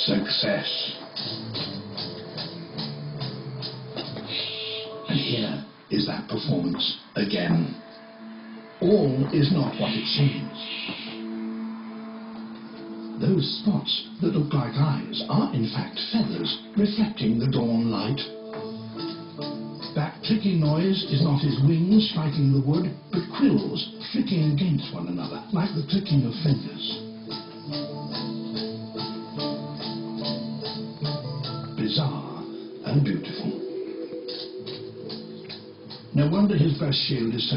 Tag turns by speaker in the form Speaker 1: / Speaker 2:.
Speaker 1: Success. And here is that performance again. All is not what it seems. Those spots that look like eyes are in fact feathers reflecting the dawn light. That clicking noise is not his wings striking the wood, but quills flicking against one another like the clicking of fingers. Bizarre and beautiful. No wonder his breast shield is so